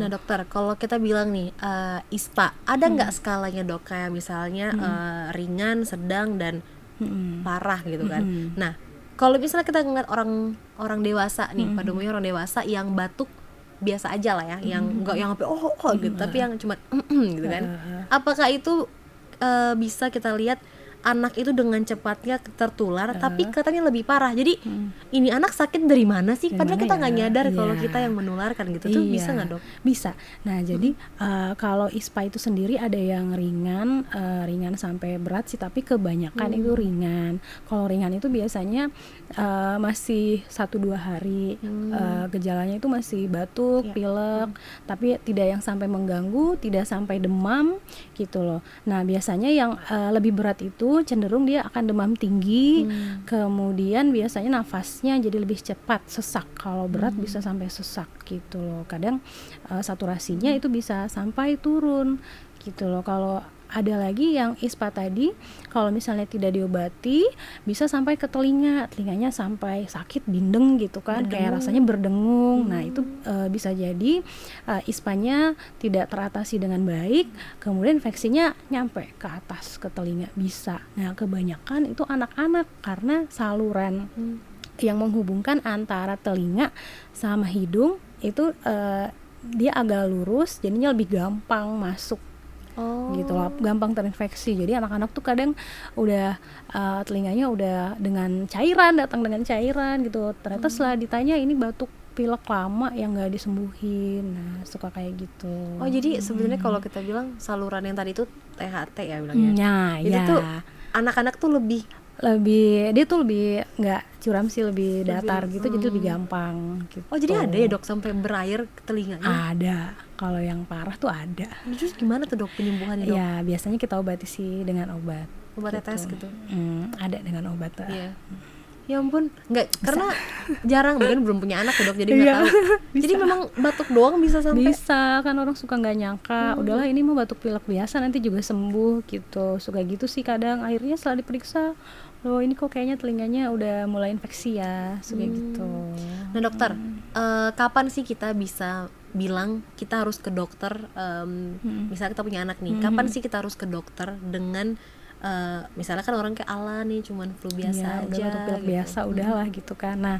Nah dokter, kalau kita bilang nih ISPA, ada nggak skalanya dok? Kayak misalnya ringan, sedang, dan parah gitu kan. Nah, kalau misalnya kita ngeliat orang dewasa nih, pada umumnya orang dewasa yang batuk biasa aja lah ya, yang nggak yang sampai gitu, tapi yang cuma gitu kan. Apakah itu bisa kita lihat anak itu dengan cepatnya tertular, tapi katanya lebih parah. Jadi ini anak sakit dari mana sih? Padahal kita nggak nyadar kalau kita yang menularkan gitu. Tuh bisa nggak dok? Bisa. Nah jadi kalau ISPA itu sendiri ada yang ringan sampai berat sih, tapi kebanyakan itu ringan. Kalau ringan itu biasanya masih 1-2 hari, gejalanya itu masih batuk, pilek, tapi tidak yang sampai mengganggu, tidak sampai demam gitu loh. Nah biasanya yang lebih berat itu cenderung dia akan demam tinggi, kemudian biasanya nafasnya jadi lebih cepat, sesak. Kalau berat bisa sampai sesak gitu loh. Kadang saturasinya itu bisa sampai turun gitu loh. Kalau ada lagi yang ISPA tadi, kalau misalnya tidak diobati bisa sampai ke telinganya sampai sakit, bindeng gitu kan, kayak rasanya berdengung. Nah itu bisa jadi ISPA-nya tidak teratasi dengan baik, kemudian infeksinya nyampe ke atas ke telinga bisa. Nah kebanyakan itu anak-anak karena saluran yang menghubungkan antara telinga sama hidung itu dia agak lurus, jadinya lebih gampang masuk gitu loh, gampang terinfeksi. Jadi anak-anak tuh kadang udah telinganya udah datang dengan cairan gitu. Ternyata setelah ditanya ini batuk pilek lama yang nggak disembuhin. Nah suka kayak gitu. Oh jadi sebenarnya kalau kita bilang saluran yang tadi itu THT ya bilangnya. Nah itu tuh anak-anak tuh lebih dia tuh lebih nggak curam sih, lebih datar gitu, jadi lebih gampang gitu. Oh jadi ada ya dok sampai berair ke telinganya? Ada, kalau yang parah tuh ada. Terus gimana tuh dok penyembuhannya dok? Ya biasanya kita obati sih dengan obat tetes gitu. Ada dengan obat. Ya ampun, nggak, karena jarang, mungkin belum punya anak ya dok, jadi nggak tahu. Jadi memang batuk doang bisa sampai? Bisa, kan orang suka nggak nyangka, udahlah ini mau batuk pilek biasa nanti juga sembuh gitu. Suka gitu sih kadang, akhirnya setelah diperiksa, loh ini kok kayaknya telinganya udah mulai infeksi ya, suka gitu. Nah dokter, kapan sih kita bisa bilang kita harus ke dokter, misalnya kita punya anak nih, kapan sih kita harus ke dokter dengan misalnya kan orang kayak ala nih cuman flu biasa aja, batuk pilek gitu. biasa udahlah gitu kan. Nah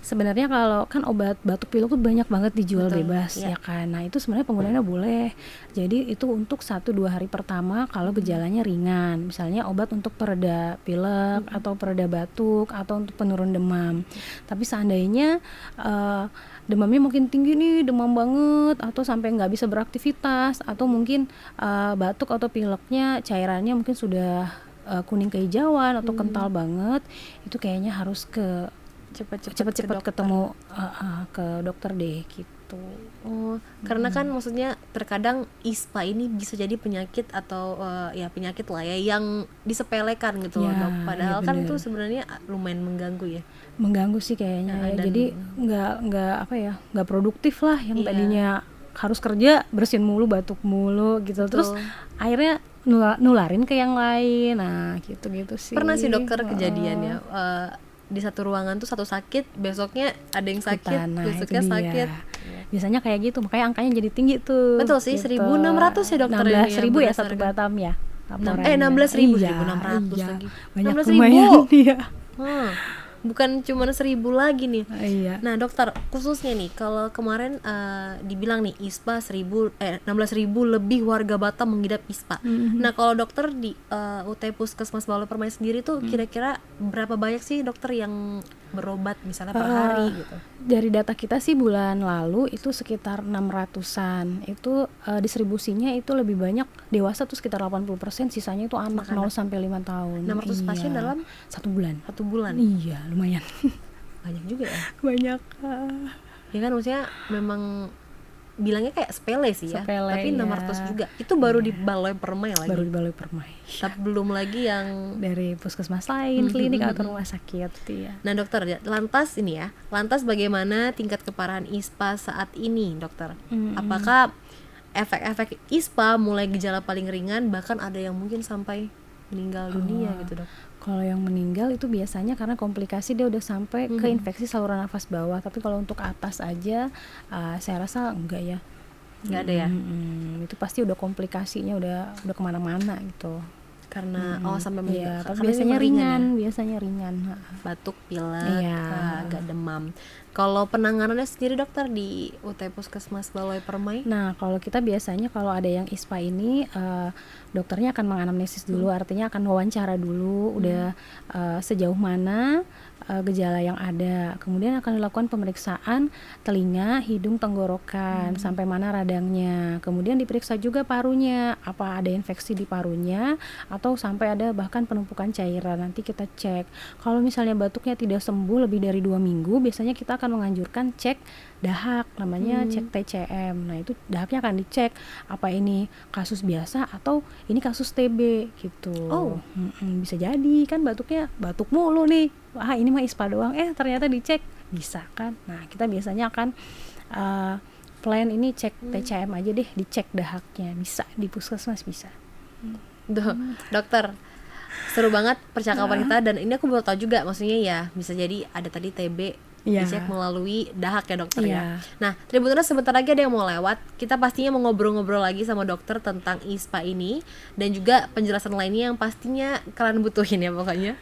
sebenarnya kalau kan obat batuk pilek tuh banyak banget dijual bebas ya kan. Nah itu sebenarnya penggunaannya boleh. Jadi itu untuk 1-2 hari pertama kalau gejalanya ringan. Misalnya obat untuk pereda pilek atau pereda batuk atau untuk penurun demam. Tapi seandainya demamnya makin tinggi nih, demam banget, atau sampai nggak bisa beraktivitas, atau mungkin batuk atau pileknya cairannya mungkin sudah kuning kehijauan atau kental banget, itu kayaknya harus ke cepet-cepet ketemu ke dokter deh gitu. Karena kan maksudnya terkadang ISPA ini bisa jadi penyakit atau ya penyakit lah ya yang disepelekan gitu loh dok. Padahal kan itu sebenarnya lumayan mengganggu ya. Mengganggu sih kayaknya ya. Jadi nggak produktif lah yang tadinya harus kerja bersin mulu, batuk mulu gitu. Terus akhirnya nularin ke yang lain. Nah gitu sih. Pernah sih dokter kejadian ya, di satu ruangan tuh satu sakit, besoknya ada yang sakit, besoknya sakit. Biasanya kayak gitu, makanya angkanya jadi tinggi tuh. Betul sih, gitu. 1.600 ya dokter 16.000 ya satu Batam ya. 16.000, 1.600 lagi. Banyak lumayan ya. Bukan cuma 1.000 lagi nih. Nah dokter, khususnya nih kalau kemarin dibilang nih ISPA 16.000 lebih warga Batam mengidap ISPA. Nah kalau dokter di UT Puskesmas Balai Permai sendiri tuh kira-kira berapa banyak sih dokter yang berobat misalnya per hari gitu? Dari data kita sih bulan lalu itu sekitar 600-an. Itu distribusinya itu lebih banyak dewasa tuh sekitar 80%, sisanya itu anak 0 sampai 5 tahun. 600 pasien dalam 1 bulan. 1 bulan. Iya, lumayan. Banyak juga ya. Banyak. Ya kan maksudnya memang bilangnya kayak sepele sih ya, tapi 600 juga. Itu baru di Balai Permai lagi. Baru di Balai Permai. Tapi belum lagi yang dari puskesmas lain, klinik atau rumah sakit ya. Nah dokter, lantas bagaimana tingkat keparahan ISPA saat ini dokter? Apakah efek-efek ISPA mulai gejala paling ringan, bahkan ada yang mungkin sampai meninggal dunia gitu dok? Kalau yang meninggal itu biasanya karena komplikasi dia udah sampai ke infeksi saluran nafas bawah. Tapi kalau untuk atas aja, saya rasa enggak ya. Nggak ada ya? Itu pasti udah komplikasinya udah kemana-mana gitu. Karena sampai Iya, meninggal. tapi Karena ini biasanya ringan ya? biasanya ringan. Batuk, pilek, Iya. agak demam. Kalau penanganannya sendiri dokter di UT Puskesmas Baloi Permai? Nah, kalau kita biasanya kalau ada yang ISPA ini, dokternya akan menganamnesis dulu, artinya akan wawancara dulu, udah sejauh mana gejala yang ada. Kemudian akan dilakukan pemeriksaan telinga, hidung, tenggorokan, sampai mana radangnya. Kemudian diperiksa juga parunya, apa ada infeksi di parunya, atau sampai ada bahkan penumpukan cairan. Nanti kita cek. Kalau misalnya batuknya tidak sembuh lebih dari 2 minggu, biasanya kita akan menganjurkan cek dahak, namanya cek TCM. Nah, itu dahaknya akan dicek apa ini kasus biasa atau ini kasus TB gitu. Bisa jadi kan batuknya batuk mulu nih, wah ini mah ISPA doang, ternyata dicek bisa kan. Nah, kita biasanya akan plan ini cek TCM aja deh, dicek dahaknya, bisa di puskesmas bisa. Dokter, seru banget percakapan kita, dan ini aku baru tahu juga, maksudnya ya bisa jadi ada tadi TB dicek melalui dahak ya dokter ya. Nah, Tribuners, sebentar lagi ada yang mau lewat, kita pastinya mau ngobrol-ngobrol lagi sama dokter tentang ISPA ini dan juga penjelasan lainnya yang pastinya kalian butuhin ya pokoknya.